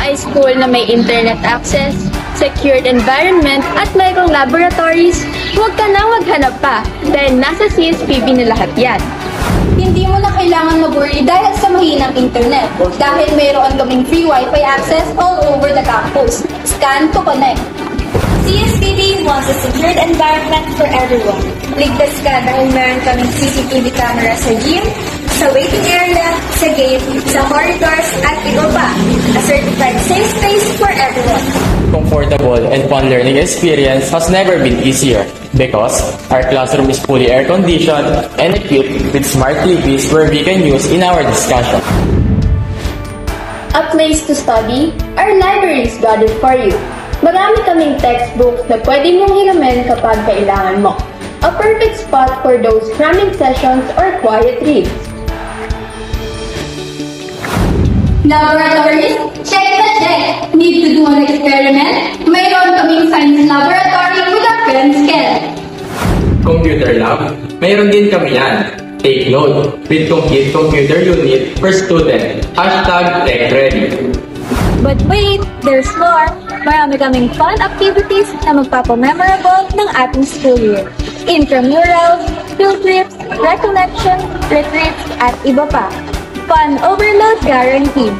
high school na may internet access, secured environment at mayroong laboratories, huwag ka nang maghanap pa dahil nasa CSPB na lahat yan. Hindi mo na kailangan mag-worry dahil sa mahinang internet dahil mayroon kaming free Wi-Fi access all over the campus. Scan to connect. CSPB wants a secured environment for everyone. Ligtas ka dahil meron kaming CCTV camera sa gym, sa waiting area, sa gate, sa corridors, at iba pa. A certified safe space for everyone. Comfortable and fun learning experience has never been easier because our classroom is fully air-conditioned and equipped with smart TVs where we can use in our discussion. A place to study, our library is guarded for you. Marami kaming textbooks na pwede mong hiramin kapag kailangan mo. A perfect spot for those cramming sessions or quiet reads. Laboratories? Check na check! Need to do an experiment? Mayroon kaming science laboratory with a friend's Ken. Computer lab? Mayroon din kami yan. Take note, with complete computer unit per student. #TechReady. But wait, there's more! Marami kaming fun activities na magpapamemorable ng ating school year. Intramurals, field trips, recollection, retreats, at iba pa. Fun overload guaranteed.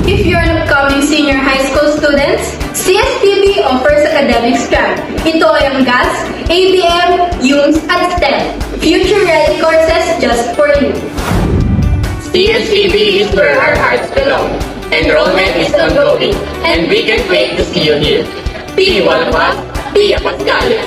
If you're an upcoming senior high school students, CSPB offers academic strap. Ito ay ang GAS, ABM, UMS, at STEM. Future-ready courses just for you. CSPB is where our hearts belong. Enrollment is ongoing, and we can't wait to see you here. Be one of us, be a Pascalia.